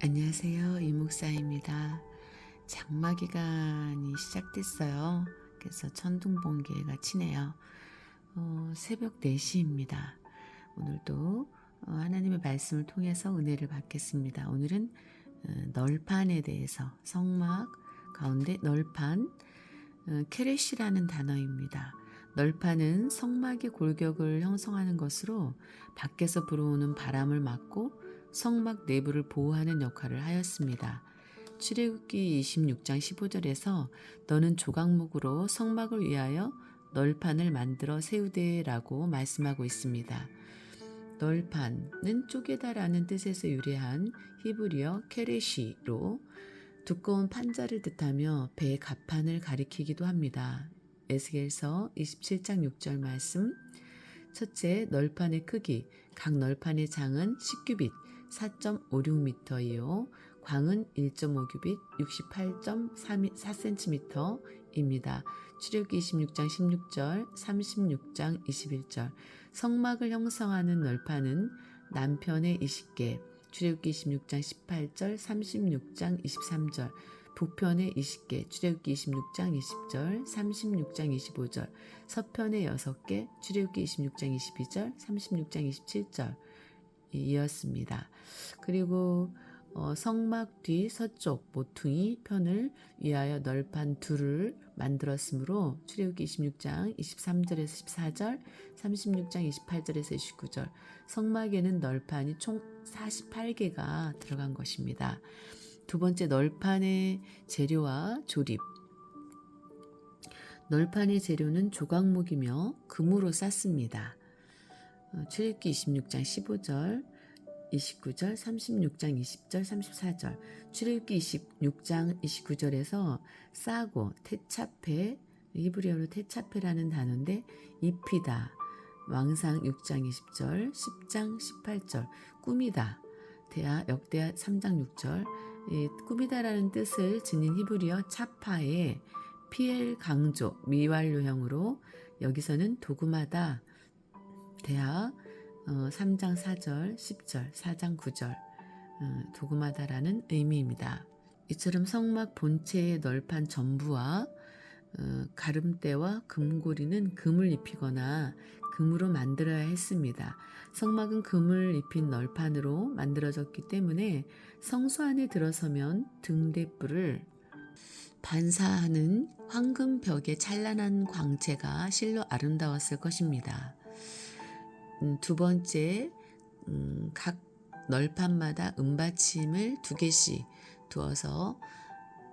안녕하세요. 이목사입니다. 장마 기간이 시작됐어요. 그래서 천둥 번개가 치네요. 새벽 4시입니다. 오늘도 하나님의 말씀을 통해서 은혜를 받겠습니다. 오늘은 널판에 대해서 성막 가운데 널판, 케레시라는 단어입니다. 널판은 성막의 골격을 형성하는 것으로 밖에서 불어오는 바람을 막고 성막 내부를 보호하는 역할을 하였습니다. 출애굽기 26장 15절에서 너는 조각목으로 성막을 위하여 널판을 만들어 세우되라고 말씀하고 있습니다. 널판은 쪼개다라는 뜻에서 유래한 히브리어 케레시로 두꺼운 판자를 뜻하며 배의 갑판을 가리키기도 합니다. 에스겔서 27장 6절 말씀. 첫째, 널판의 크기. 각 널판의 장은 10규빗 4.56m이요. 광은 1.5규빗 68.4cm입니다. 출애굽기 26장 16절, 36장 21절. 성막을 형성하는 널판은 남편의 20개, 출애굽기 26장 18절, 36장 23절, 북편의 20개, 출애굽기 26장 20절, 36장 25절, 서편의 6개, 출애굽기 26장 22절, 36장 27절 이었습니다. 그리고 성막 뒤 서쪽 모퉁이 편을 위하여 널판 둘을 만들었으므로 출애굽기 26장 23절에서 14절, 36장 28절에서 29절 성막에는 널판이 총 48개가 들어간 것입니다. 두 번째, 널판의 재료와 조립. 널판의 재료는 조각목이며 금으로 쌌습니다. 출애굽기 26장 15절, 29절, 36장 20절, 34절. 출애굽기 26장 29절에서 싸고 테차페, 히브리어로 테차페라는 단어인데 입히다. 왕상 6장 20절, 10장 18절. 꾸미다. 역대하 3장 6절. 꾸미다라는 뜻을 지닌 히브리어 차파의 피엘 강조 미완료형으로 여기서는 도금하다. 대하 3장 4절, 10절, 4장 9절 도금하다라는 의미입니다. 이처럼 성막 본체의 널판 전부와 가름대와 금고리는 금을 입히거나 금으로 만들어야 했습니다. 성막은 금을 입힌 널판으로 만들어졌기 때문에 성소 안에 들어서면 등대뿔을 반사하는 황금벽의 찬란한 광채가 실로 아름다웠을 것입니다. 두 번째, 각 널판마다 은받침을 2개씩 두어서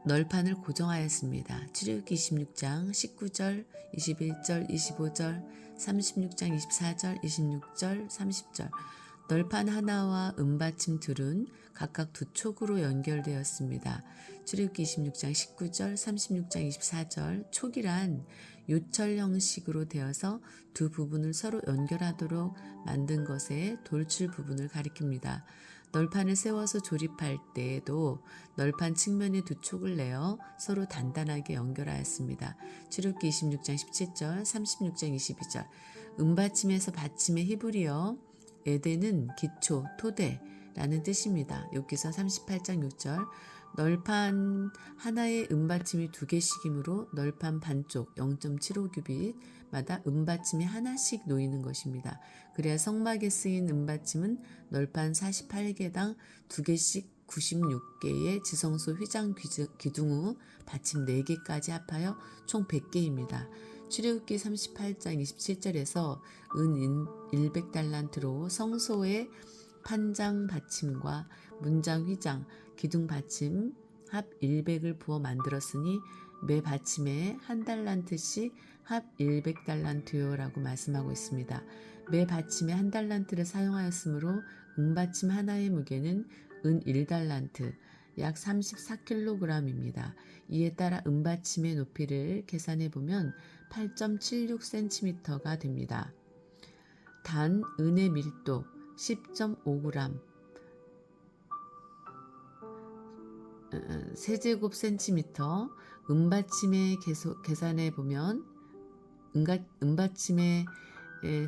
널판을 고정하였습니다. 출애굽기 26장 19절, 21절, 25절, 36장 24절, 26절, 30절. 널판 하나와 은받침 둘은 각각 2촉으로 연결되었습니다. 출애굽기 26장 19절, 36장 24절. 촉이란 요철 형식으로 되어서 두 부분을 서로 연결하도록 만든 것에 돌출 부분을 가리킵니다. 널판을 세워서 조립할 때에도 널판 측면에 2촉을 내어 서로 단단하게 연결하였습니다. 출애굽기 26장 17절, 36장 22절. 은받침에서 받침의 히브리어 에덴은 기초, 토대라는 뜻입니다. 욥기서 38장 6절. 널판 하나의 은받침이 2개씩이므로 널판 반쪽 0.75규빗마다 은받침이 하나씩 놓이는 것입니다. 그래야 성막에 쓰인 은받침은 널판 48개당 2개씩 96개의 지성소 휘장 기둥 후 받침 4개까지 합하여 총 100개입니다. 출애굽기 38장 27절에서 은 100달란트로 성소의 판장 받침과 문장 휘장, 기둥 받침 합 100을 부어 만들었으니 매 받침에 1달란트씩 합 100달란트요라고 말씀하고 있습니다. 매 받침에 1달란트를 사용하였으므로 은받침 하나의 무게는 은 1달란트, 약 34kg입니다. 이에 따라 은받침의 높이를 계산해 보면 8.76cm가 됩니다. 단 은의 밀도 10.5g, 세제곱센티미터. 은받침에 계산해 보면 은받침의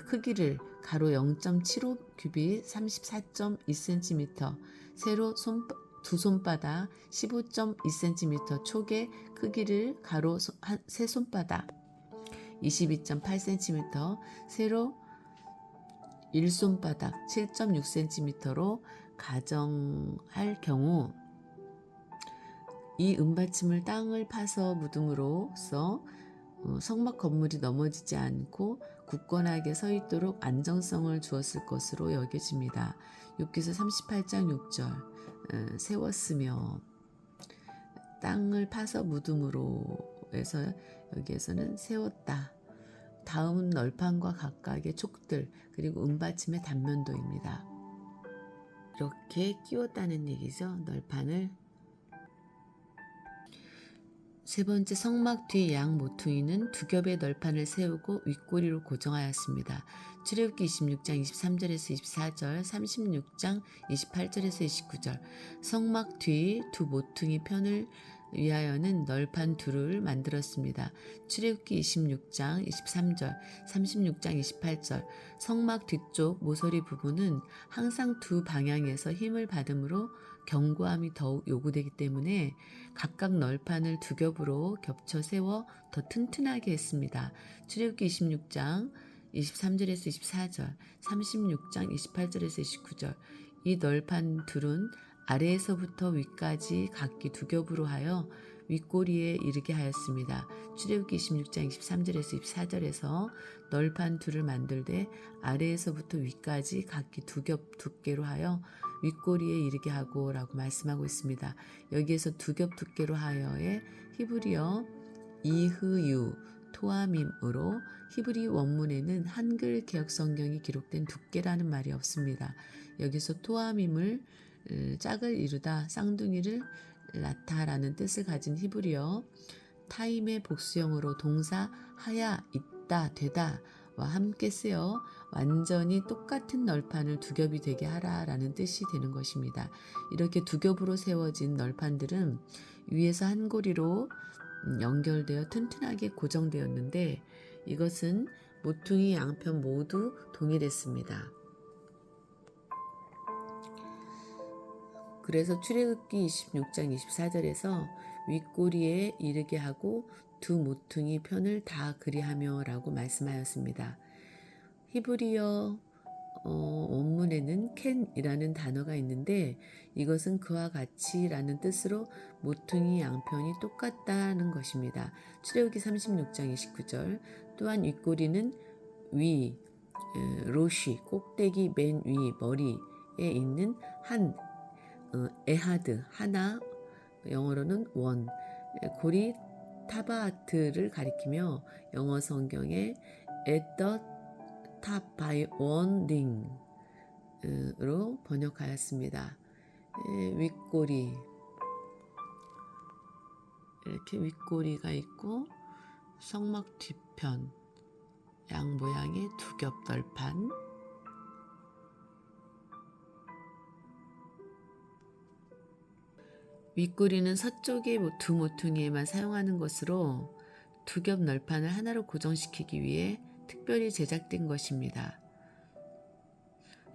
크기를 가로 0.75규빗 34.2cm, 세로 두 손바닥 15.2cm 촉의 크기를 가로 세 손바닥 22.8cm 세로 1손바닥 7.6cm로 가정할 경우 이 은받침을 땅을 파서 묻음으로써 성막 건물이 넘어지지 않고 굳건하게 서 있도록 안정성을 주었을 것으로 여겨집니다. 욥기서 38장 6절 세웠으며 땅을 파서 묻음으로 해서 여기에서는 세웠다. 다음은 널판과 각각의 촉들 그리고 은받침의 단면도입니다. 이렇게 끼웠다는 얘기죠. 널판을. 세 번째 성막 뒤 양 모퉁이는 두 겹의 널판을 세우고 윗꼬리로 고정하였습니다. 출애굽기 26장 23절에서 24절, 36장 28절에서 29절. 성막 뒤 두 모퉁이 편을 위하여는 널판 둘을 만들었습니다. 출애굽기 26장 23절, 36장 28절. 성막 뒤쪽 모서리 부분은 항상 두 방향에서 힘을 받음으로 견고함이 더욱 요구되기 때문에 각각 널판을 두 겹으로 겹쳐 세워 더 튼튼하게 했습니다. 출애굽기 26장 23절에서 24절, 36장 28절에서 29절. 이 널판 둘은 아래에서부터 위까지 각기 두 겹으로 하여 윗꼬리에 이르게 하였습니다. 출애굽기 26장 23절에서 24절에서 널판 둘을 만들되 아래에서부터 위까지 각기 두 겹 두께로 하여 윗꼬리에 이르게 하고 라고 말씀하고 있습니다. 여기에서 두 겹 두께로 하여의 히브리어 이흐유 토아밈으로 히브리 원문에는 한글 개역 성경이 기록된 두께라는 말이 없습니다. 여기서 토아밈을 짝을 이루다 쌍둥이를 낳다라는 뜻을 가진 히브리어 타임의 복수형으로 동사 하야 있다 되다와 함께 쓰여 완전히 똑같은 널판을 두 겹이 되게 하라라는 뜻이 되는 것입니다. 이렇게 두 겹으로 세워진 널판들은 위에서 한 고리로 연결되어 튼튼하게 고정되었는데 이것은 모퉁이 양편 모두 동일했습니다. 그래서 출애굽기 26장 24절에서 윗꼬리에 이르게 하고 두 모퉁이 편을 다 그리하며 라고 말씀하였습니다. 히브리어 원문에는 캔이라는 단어가 있는데 이것은 그와 같이 라는 뜻으로 모퉁이 양편이 똑같다는 것입니다. 출애굽기 36장 29절 또한 윗꼬리는 위, 로시, 꼭대기 맨 위 머리에 있는 한 에하드 하나 영어로는 원 고리 타바아트를 가리키며 영어 성경에 at the top by one ring으로 번역하였습니다. 윗꼬리 이렇게 윗꼬리가 있고 성막 뒤편 양 모양의 두 겹 널판 윗꼬리는 서쪽의 두 모퉁이에만 사용하는 것으로 두 겹 널판을 하나로 고정시키기 위해 특별히 제작된 것입니다.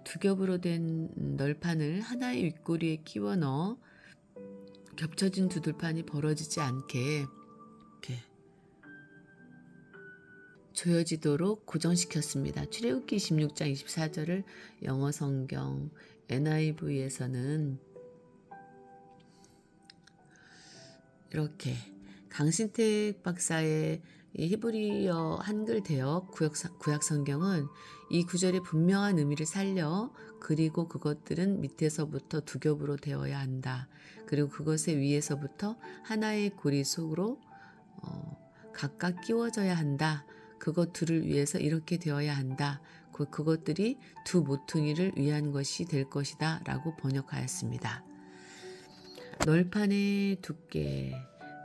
두 겹으로 된 널판을 하나의 윗꼬리에 끼워 넣어 겹쳐진 두 널판이 벌어지지 않게 이렇게 조여지도록 고정시켰습니다. 출애굽기 26장 24절을 영어 성경 NIV에서는 이렇게 강신택 박사의 히브리어 한글 대역 구약 성경은 이 구절의 분명한 의미를 살려 그리고 그것들은 밑에서부터 두 겹으로 되어야 한다. 그리고 그것의 위에서부터 하나의 고리 속으로 각각 끼워져야 한다. 그것 둘을 위해서 이렇게 되어야 한다. 그것들이 두 모퉁이를 위한 것이 될 것이다. 라고 번역하였습니다. 널판의 두께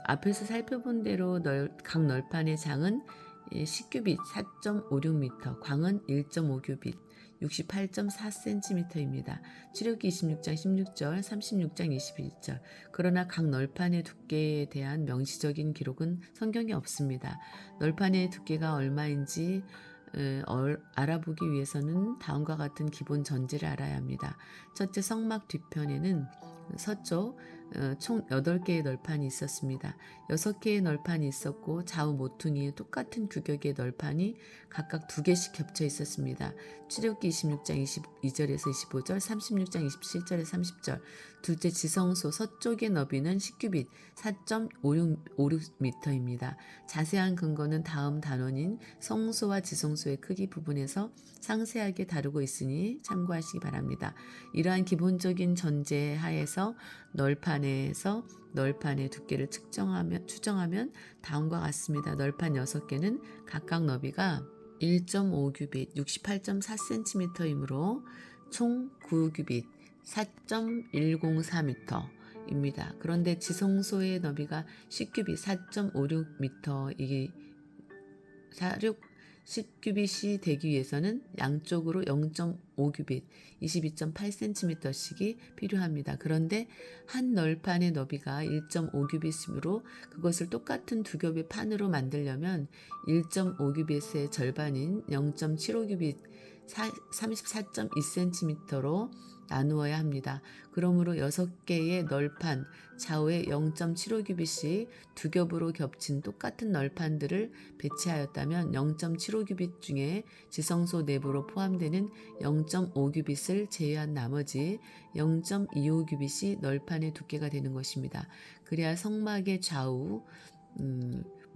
앞에서 살펴본 대로 각 널판의 장은 10규빗 4.56m, 광은 1.5규빗 68.4cm입니다. 출애굽기 26장 16절, 36장 21절. 그러나 각 널판의 두께에 대한 명시적인 기록은 성경에 없습니다. 널판의 두께가 얼마인지 알아보기 위해서는 다음과 같은 기본 전제를 알아야 합니다. 첫째, 성막 뒤편에는 서쪽 총 8개의 널판이 있었습니다. 6개의 널판이 있었고 좌우 모퉁이에 똑같은 규격의 널판이 각각 2개씩 겹쳐 있었습니다. 출애굽기 26장 22절에서 25절, 36장 27절에서 30절. 둘째 지성소 서쪽의 너비는 10규빗 4.56m입니다. 자세한 근거는 다음 단원인 성소와 지성소의 크기 부분에서 상세하게 다루고 있으니 참고하시기 바랍니다. 이러한 기본적인 전제 하에서 널판의 두께를 추정하면 다음과 같습니다. 널판 6개는 각각 너비가 1.5규빗 68.4cm이므로 총 9규빗 4.104m입니다. 그런데 지성소의 너비가 10규빗 4.56m, 이 10규빗이 되기 위해서는 양쪽으로 0.5규빗 22.8cm씩이 필요합니다. 그런데 한 널판의 너비가 1.5규빗이므로 그것을 똑같은 2겹의 판으로 만들려면 1.5규빗의 절반인 0.75규빗 34.2cm로 나누어야 합니다. 그러므로 6개의 널판 좌우에 0.75규빗이 2겹으로 겹친 똑같은 널판들을 배치하였다면 0.75규빗 중에 지성소 내부로 포함되는 0.5규빗을 제외한 나머지 0.25규빗이 널판의 두께가 되는 것입니다. 그래야 성막의 좌우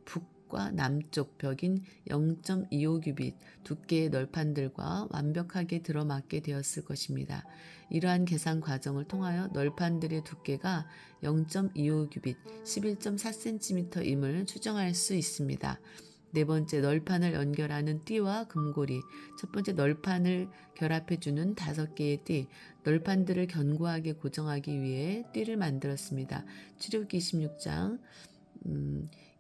북과 남쪽 벽인 0.25규빗 두께의 널판들과 완벽하게 들어맞게 되었을 것입니다. 이러한 계산 과정을 통하여 널판들의 두께가 0.25규빗 11.4cm임을 추정할 수 있습니다. 네 번째, 널판을 연결하는 띠와 금고리. 첫 번째, 널판을 결합해주는 5개의 띠. 널판들을 견고하게 고정하기 위해 띠를 만들었습니다. 출애굽기 26장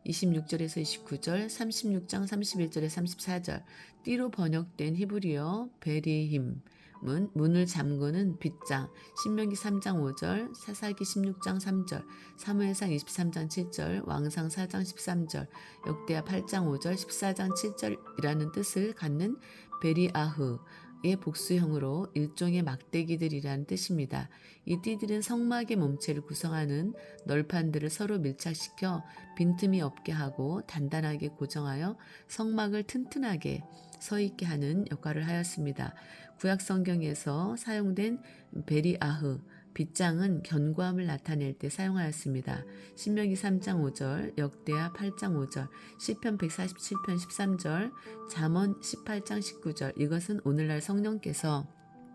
26절에서 29절, 36장 31절에서 34절. 띠로 번역된 히브리어 베리힘 문을 잠그는 빗장, 신명기 3장 5절, 사사기 16장 3절, 사무엘상 23장 7절, 왕상 4장 13절, 역대하 8장 5절, 14장 7절이라는 뜻을 갖는 베리아흐의 복수형으로 일종의 막대기들이라는 뜻입니다. 이 띠들은 성막의 몸체를 구성하는 널판들을 서로 밀착시켜 빈틈이 없게 하고 단단하게 고정하여 성막을 튼튼하게 서 있게 하는 역할을 하였습니다. 구약 성경에서 사용된 베리아흐, 빗장은 견고함을 나타낼 때 사용하였습니다. 신명기 3장 5절, 역대하 8장 5절, 시편 147편 13절, 잠언 18장 19절. 이것은 오늘날 성령께서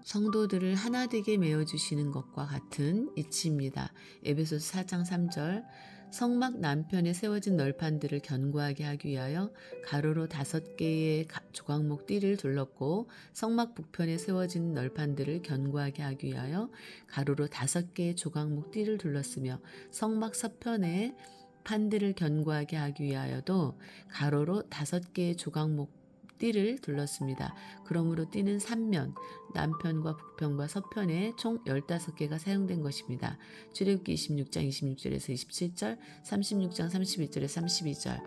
성도들을 하나 되게 메어주시는 것과 같은 이치입니다. 에베소서 4장 3절. 성막 남편에 세워진 널판들을 견고하게 하기 위하여 가로로 5개의 조각목 띠를 둘렀고, 성막 북편에 세워진 널판들을 견고하게 하기 위하여 가로로 5개의 조각목 띠를 둘렀으며, 성막 서편에 판들을 견고하게 하기 위하여도 가로로 5개의 조각목 띠를 둘렀습니다. 그러므로 띠는 3면, 남편과 북편과 서편에 총 15개가 사용된 것입니다. 출애굽기 26장 26절에서 27절, 36장 31절에서 32절.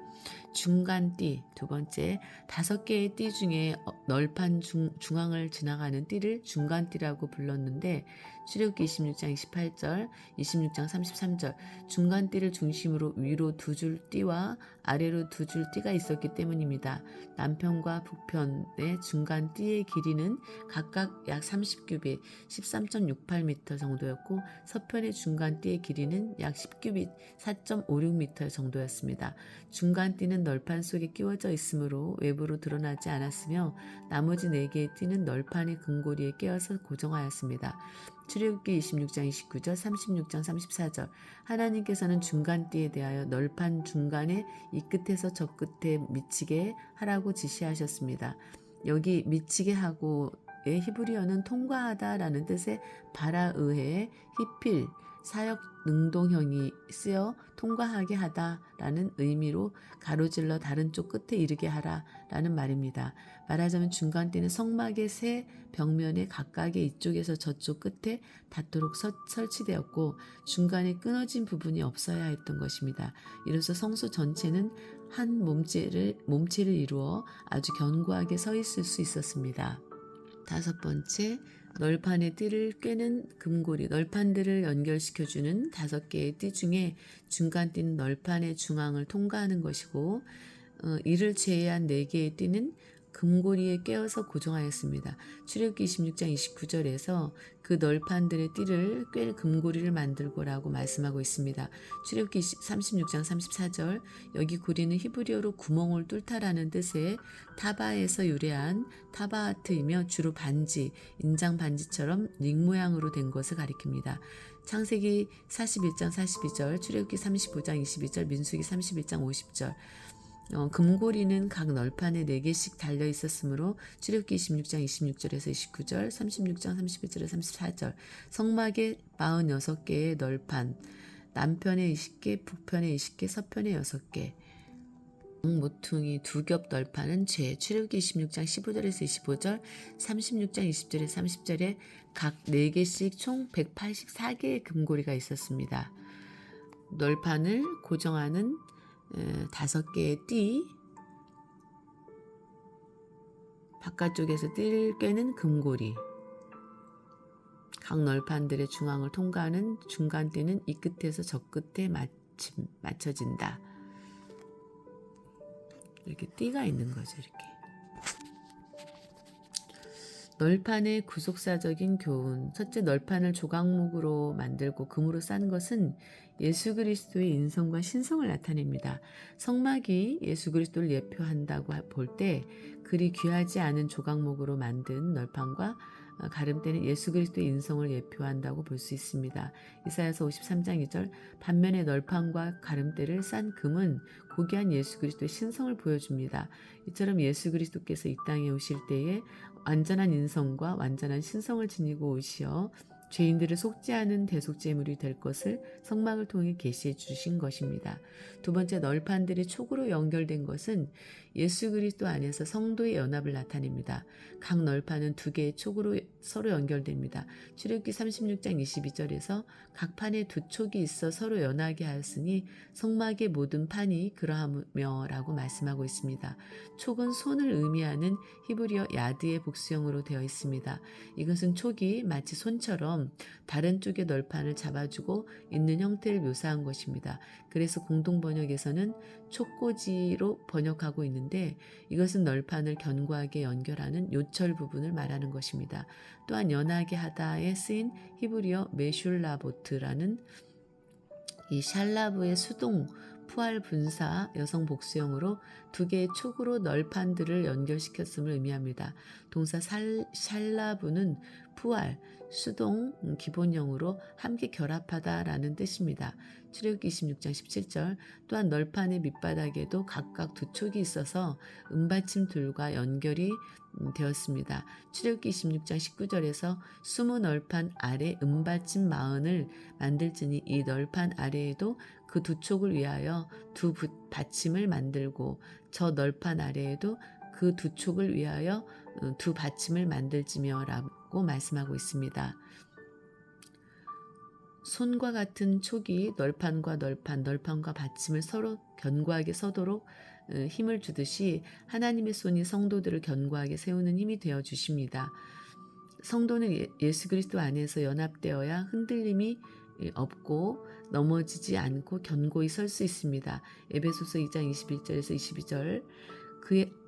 중간 띠, 두 번째, 5개의 띠 중에 널판 중앙을 지나가는 띠를 중간띠라고 불렀는데, 출애굽기 26장 28절, 26장 33절, 중간띠를 중심으로 위로 2줄 띠와 아래로 2줄 띠가 있었기 때문입니다. 남편과 북편의 중간띠의 길이는 각각 약 30규빗, 13.68m 정도였고, 서편의 중간띠의 길이는 약 10규빗, 4.56m 정도였습니다. 중간띠는 널판 속에 끼워져 있으므로 외부로 드러나지 않았으며, 나머지 4개의 띠는 널판의 근고리에 끼워서 고정하였습니다. 출애굽기 26장 29절, 36장 34절. 하나님께서는 중간띠에 대하여 널판 중간에 이 끝에서 저 끝에 미치게 하라고 지시하셨습니다. 여기 미치게 하고의 히브리어는 통과하다라는 뜻의 바라의해 히필 사역 능동형이 쓰여 통과하게 하다라는 의미로 가로질러 다른 쪽 끝에 이르게 하라라는 말입니다. 말하자면 중간띠는 성막의 세 벽면에 각각의 이쪽에서 저쪽 끝에 닿도록 설치되었고, 중간에 끊어진 부분이 없어야 했던 것입니다. 이로써 성소 전체는 한 몸체를 이루어 아주 견고하게 서 있을 수 있었습니다. 5번째, 널판의 띠를 꿰는 금고리, 널판들을 연결시켜주는 5개의 띠 중에 중간 띠는 널판의 중앙을 통과하는 것이고 이를 제외한 4개의 띠는 금고리에 꿰어서 고정하였습니다. 출애굽기 26장 29절에서 그 널판들의 띠를 꿰 금고리를 만들고라고 말씀하고 있습니다. 출애굽기 36장 34절 여기 고리는 히브리어로 구멍을 뚫다라는 뜻의 타바에서 유래한 타바하트이며 주로 반지, 인장 반지처럼 링 모양으로 된 것을 가리킵니다. 창세기 41장 42절, 출애굽기 35장 22절, 민수기 31장 50절 금고리는 각 널판에 4개씩 달려 있었으므로 출애굽기 26장 26절에서 29절, 36장 31절에서 34절 성막에 46개의 널판, 남편에 20개, 북편에 20개, 서편에 6개 모퉁이 2겹 널판은 출애굽기 26장 15절에서 25절, 36장 20절에서 30절에 각 4개씩 총 184개의 금고리가 있었습니다. 널판을 고정하는 5개의 띠, 바깥쪽에서 띠를 꿰는 금고리, 각 널판들의 중앙을 통과하는 중간 띠는 이 끝에서 저 끝에 맞춰진다. 이렇게 띠가 있는 거죠. 이렇게. 널판의 구속사적인 교훈. 첫째, 널판을 조각목으로 만들고 금으로 싼 것은 예수 그리스도의 인성과 신성을 나타냅니다. 성막이 예수 그리스도를 예표한다고 볼 때 그리 귀하지 않은 조각목으로 만든 널판과 가름대는 예수 그리스도의 인성을 예표한다고 볼 수 있습니다. 이사야서 53장 2절 반면에 널판과 가름대를 싼 금은 고귀한 예수 그리스도의 신성을 보여줍니다. 이처럼 예수 그리스도께서 이 땅에 오실 때에 완전한 인성과 완전한 신성을 지니고 오시어 죄인들을 속죄하는 대속죄물이 될 것을 성막을 통해 계시해 주신 것입니다. 두 번째, 널판들이 촉으로 연결된 것은 예수 그리스도 안에서 성도의 연합을 나타냅니다. 각 널판은 2개의 촉으로 서로 연결됩니다. 출애굽기 36장 22절에서 각 판에 2촉이 있어 서로 연하게 하였으니 성막의 모든 판이 그러하며 라고 말씀하고 있습니다. 촉은 손을 의미하는 히브리어 야드의 복수형으로 되어 있습니다. 이것은 촉이 마치 손처럼 다른 쪽의 널판을 잡아주고 있는 형태를 묘사한 것입니다. 그래서 공동번역에서는 촉꽂이로 번역하고 있는데 이것은 널판을 견고하게 연결하는 요철 부분을 말하는 것입니다. 또한 연하게 하다에 쓰인 히브리어 메슐라보트라는 이 샬라브의 수동 푸알 분사 여성 복수형으로 2개의 촉으로 널판들을 연결시켰음을 의미합니다. 동사 샬라브는 푸알, 수동, 기본형으로 함께 결합하다라는 뜻입니다. 출애굽기 26장 17절 또한 널판의 밑바닥에도 각각 2촉이 있어서 은받침들과 연결이 되었습니다. 출애굽기 26장 19절에서 20널판 아래 은받침 40을 만들지니 이 널판 아래에도 그 2촉을 위하여 2 받침을 만들고 저 널판 아래에도 그 2촉을 위하여 2 받침을 만들지며 라고 말씀하고 있습니다. 손과 같은 촉이 널판과 널판과 받침을 서로 견고하게 서도록 힘을 주듯이 하나님의 손이 성도들을 견고하게 세우는 힘이 되어 주십니다. 성도는 예수 그리스도 안에서 연합되어야 흔들림이 없고 넘어지지 않고 견고히 설 수 있습니다. 에베소서 2장 21절에서 22절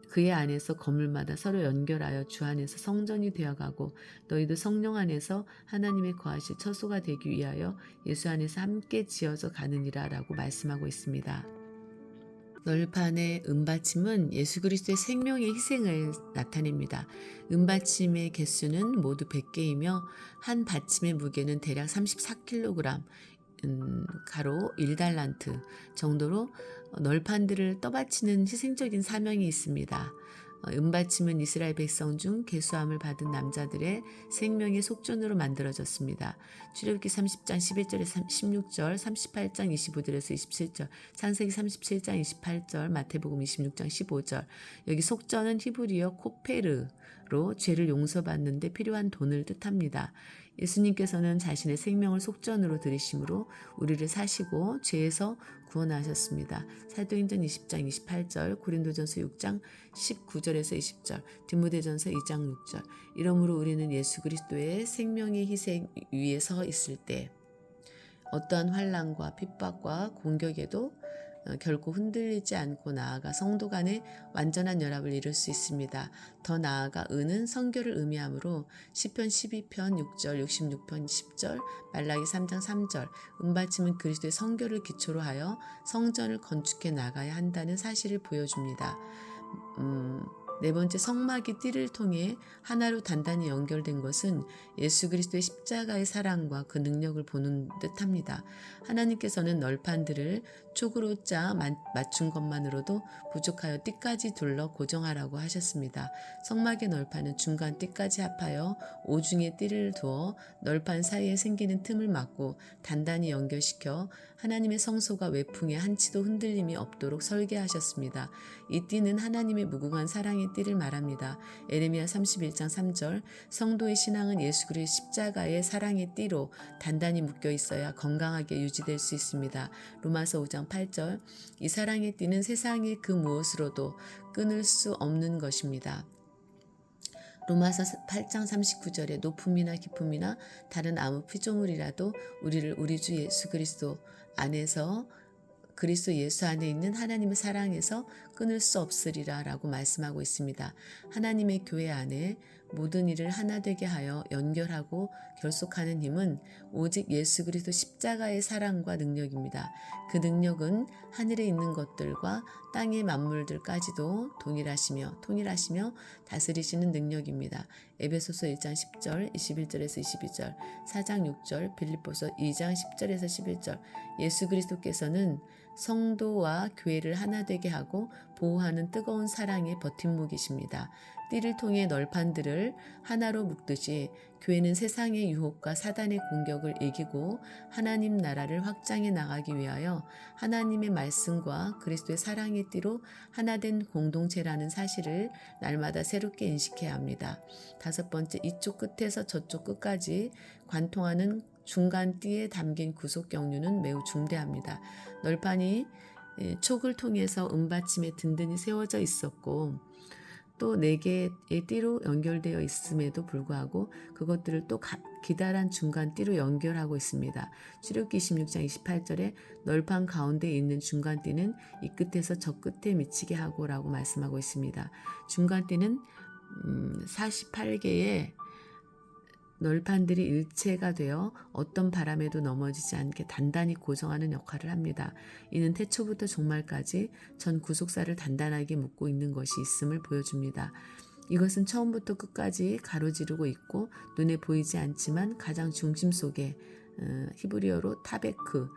그의 안에서 건물마다 서로 연결하여 주 안에서 성전이 되어가고 너희도 성령 안에서 하나님의 거하실 처소가 되기 위하여 예수 안에서 함께 지어져 가느니라 라고 말씀하고 있습니다. 널판의 은받침은 예수 그리스도의 생명의 희생을 나타냅니다. 은받침의 개수는 모두 100개이며 한 받침의 무게는 대략 34kg, 가로 1달란트 정도로 널판들을 떠받치는 희생적인 사명이 있습니다. 은받침은 이스라엘 백성 중 계수함을 받은 남자들의 생명의 속전으로 만들어졌습니다. 출애굽기 30장 11절에서 16절, 38장 25절에서 27절, 창세기 37장 28절, 마태복음 26장 15절. 여기 속전은 히브리어 코페르 죄를 용서받는 데 필요한 돈을 뜻합니다. 예수님께서는 자신의 생명을 속전으로 들이심으로 우리를 사시고 죄에서 구원하셨습니다. 사도행전 20장 28절, 고린도전서 6장 19절에서 20절, 디모데전서 2장 6절. 이러므로 우리는 예수 그리스도의 생명의 희생 위에 서 있을 때 어떠한 환난과 핍박과 공격에도 결코 흔들리지 않고 나아가 성도 간의 완전한 연합을 이룰 수 있습니다. 더 나아가 은은 성결을 의미하므로 시편 12편 6절, 66편 10절, 말라기 3장 3절, 은받침은 그리스도의 성결을 기초로 하여 성전을 건축해 나가야 한다는 사실을 보여줍니다. 네 번째, 성막이 띠를 통해 하나로 단단히 연결된 것은 예수 그리스도의 십자가의 사랑과 그 능력을 보는 듯합니다. 하나님께서는 널판들을 촉으로 짜 맞춘 것만으로도 부족하여 띠까지 둘러 고정하라고 하셨습니다. 성막의 널판은 중간 띠까지 합하여 오중에 띠를 두어 널판 사이에 생기는 틈을 막고 단단히 연결시켜 하나님의 성소가 외풍에 한치도 흔들림이 없도록 설계하셨습니다. 이 띠는 하나님의 무궁한 사랑의 띠를 말합니다. 에레미야 31장 3절, 성도의 신앙은 예수 그리스도의 십자가의 사랑의 띠로 단단히 묶여 있어야 건강하게 유지될 수 있습니다. 로마서 5장 8절, 이 사랑의 띠는 세상의 그 무엇으로도 끊을 수 없는 것입니다. 로마서 8장 39절에 높음이나 깊음이나 다른 아무 피조물이라도 우리를 우리 주 예수 그리스도 안에서 그리스도 예수 안에 있는 하나님의 사랑에서 끊을 수 없으리라 라고 말씀하고 있습니다. 하나님의 교회 안에 모든 일을 하나 되게 하여 연결하고 결속하는 힘은 오직 예수 그리스도 십자가의 사랑과 능력입니다. 그 능력은 하늘에 있는 것들과 땅의 만물들까지도 통일하시며 다스리시는 능력입니다. 에베소서 1장 10절, 21절에서 22절, 4장 6절, 빌립보서 2장 10절에서 11절. 예수 그리스도께서는 성도와 교회를 하나 되게 하고 보호하는 뜨거운 사랑의 버팀목이십니다. 띠를 통해 널판들을 하나로 묶듯이 교회는 세상의 유혹과 사단의 공격을 이기고 하나님 나라를 확장해 나가기 위하여 하나님의 말씀과 그리스도의 사랑의 띠로 하나된 공동체라는 사실을 날마다 새롭게 인식해야 합니다. 다섯 번째, 이쪽 끝에서 저쪽 끝까지 관통하는 중간 띠에 담긴 구속 경륜은 매우 중대합니다. 널판이 촉을 통해서 은받침에 든든히 세워져 있었고 또 4개의 띠로 연결되어 있음에도 불구하고 그것들을 또 기다란 중간 띠로 연결하고 있습니다. 출애굽기 26장 28절에 널판 가운데 있는 중간 띠는 이 끝에서 저 끝에 미치게 하고 라고 말씀하고 있습니다. 중간 띠는 48개의 널판들이 일체가 되어 어떤 바람에도 넘어지지 않게 단단히 고정하는 역할을 합니다. 이는 태초부터 종말까지 전 구속사를 단단하게 묶고 있는 것이 있음을 보여줍니다. 이것은 처음부터 끝까지 가로지르고 있고 눈에 보이지 않지만 가장 중심 속에 히브리어로 타베크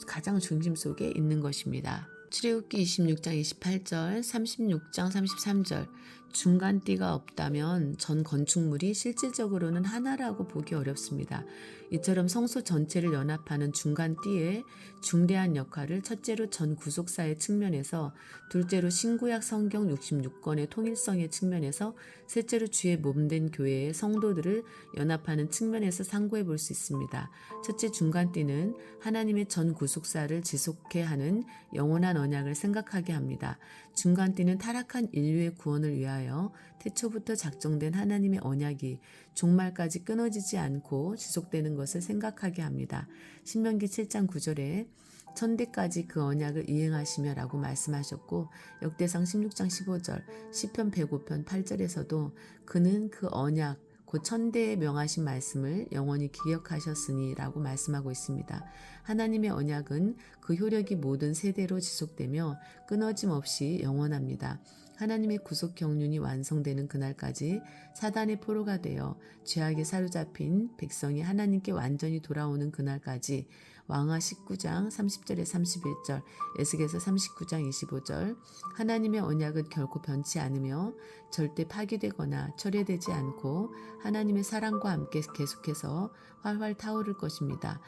가장 중심 속에 있는 것입니다. 출애굽기 26장 28절, 36장 33절. 중간 띠가 없다면 전 건축물이 실질적으로는 하나라고 보기 어렵습니다. 이처럼 성소 전체를 연합하는 중간 띠의 중대한 역할을 첫째로 전 구속사의 측면에서, 둘째로 신구약 성경 66권의 통일성의 측면에서, 셋째로 주의 몸된 교회의 성도들을 연합하는 측면에서 상고해 볼 수 있습니다. 첫째 중간 띠는 하나님의 전 구속사를 지속해 하는 영원한 언약을 생각하게 합니다. 중간 띠는 타락한 인류의 구원을 위하여 태초부터 작정된 하나님의 언약이 종말까지 끊어지지 않고 지속되는 것을 생각하게 합니다. 신명기 7장 9절에 천대까지 그 언약을 이행하시며 라고 말씀하셨고, 역대상 16장 15절, 시편 105편 8절에서도 그는 그 언약 곧 천대에 명하신 말씀을 영원히 기억하셨으니 라고 말씀하고 있습니다. 하나님의 언약은 그 효력이 모든 세대로 지속되며 끊어짐 없이 영원합니다. 하나님의 구속 경륜이 완성되는 그날까지 사단의 포로가 되어 죄악에 사로잡힌 백성이 하나님께 완전히 돌아오는 그날까지 왕하 19장 30절에 31절, 에스겔서 39장 25절. 하나님의 언약은 결코 변치 않으며 절대 파기되거나 철회되지 않고 하나님의 사랑과 함께 계속해서 활활 타오를 것입니다.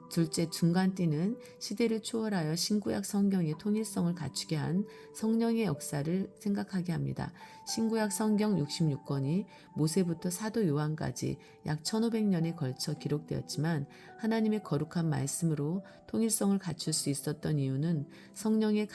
둘째, 중간띠는 시대를 초월하여 신구약 성경의 통일성을 갖추게 한 성령의 역사를 생각하게 합니다. 신구약 성경 66권이 모세부터 사도 요한까지 약 1500년에 걸쳐 기록되었지만 하나님의 거룩한 말씀으로 통일성을 갖출 수 있었던 이유는 성령의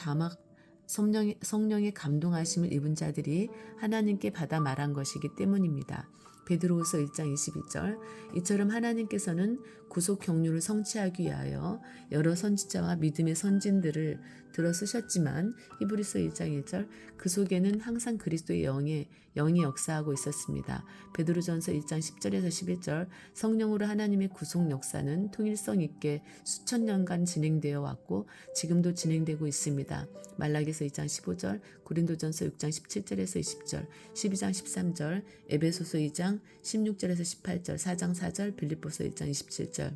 감동하심을 입은 자들이 하나님께 받아 말한 것이기 때문입니다. 베드로후서 1장 22절. 이처럼 하나님께서는 구속 경륜을 성취하기 위하여 여러 선지자와 믿음의 선진들을 들어 쓰셨지만 히브리서 1장 1절 그 속에는 항상 그리스도의 영이 역사하고 있었습니다. 베드로전서 1장 10절에서 11절 성령으로 하나님의 구속 역사는 통일성 있게 수천 년간 진행되어 왔고 지금도 진행되고 있습니다. 말라기서 2장 15절, 고린도전서 6장 17절에서 20절, 12장 13절, 에베소서 2장 16절에서 18절, 4장 4절, 빌립보서 1장 27절.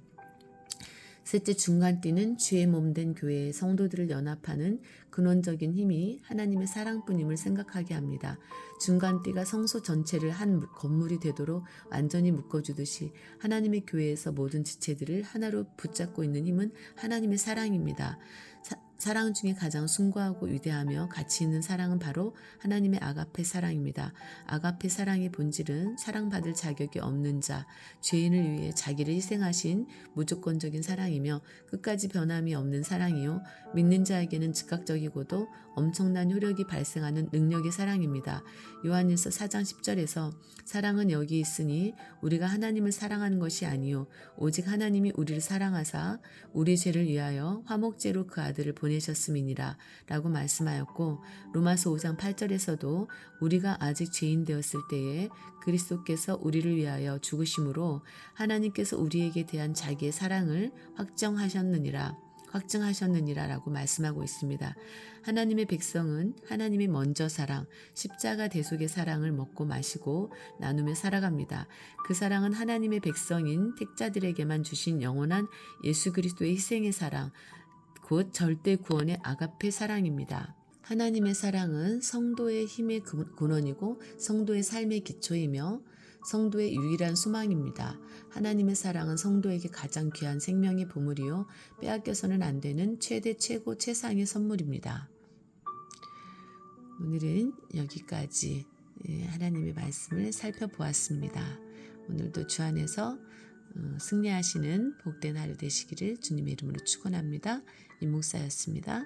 셋째, 중간띠는 주의 몸된 교회의 성도들을 연합하는 근원적인 힘이 하나님의 사랑뿐임을 생각하게 합니다. 중간띠가 성소 전체를 한 건물이 되도록 완전히 묶어주듯이 하나님의 교회에서 모든 지체들을 하나로 붙잡고 있는 힘은 하나님의 사랑입니다. 사랑 중에 가장 숭고하고 위대하며 가치 있는 사랑은 바로 하나님의 아가페 사랑입니다. 아가페 사랑의 본질은 사랑받을 자격이 없는 자, 죄인을 위해 자기를 희생하신 무조건적인 사랑이며 끝까지 변함이 없는 사랑이요. 믿는 자에게는 즉각적이고도 엄청난 효력이 발생하는 능력의 사랑입니다. 요한일서 4장 10절에서 사랑은 여기 있으니 우리가 하나님을 사랑하는 것이 아니요 오직 하나님이 우리를 사랑하사 우리 죄를 위하여 화목제로 그 아들을 보내셨음이니라 라고 말씀하였고, 로마서 5장 8절에서도 우리가 아직 죄인 되었을 때에 그리스도께서 우리를 위하여 죽으심으로 하나님께서 우리에게 대한 자기의 사랑을 확증하셨느니라 라고 말씀하고 있습니다. 하나님의 백성은 하나님의 먼저 사랑, 십자가 대속의 사랑을 먹고 마시고 나누며 살아갑니다. 그 사랑은 하나님의 백성인 택자들에게만 주신 영원한 예수 그리스도의 희생의 사랑, 곧 절대 구원의 아가페 사랑입니다. 하나님의 사랑은 성도의 힘의 근원이고 성도의 삶의 기초이며 성도의 유일한 소망입니다. 하나님의 사랑은 성도에게 가장 귀한 생명의 보물이요 빼앗겨서는 안 되는 최대 최고 최상의 선물입니다. 오늘은 여기까지 하나님의 말씀을 살펴보았습니다. 오늘도 주 안에서 승리하시는 복된 하루 되시기를 주님의 이름으로 축원합니다. 임목사였습니다.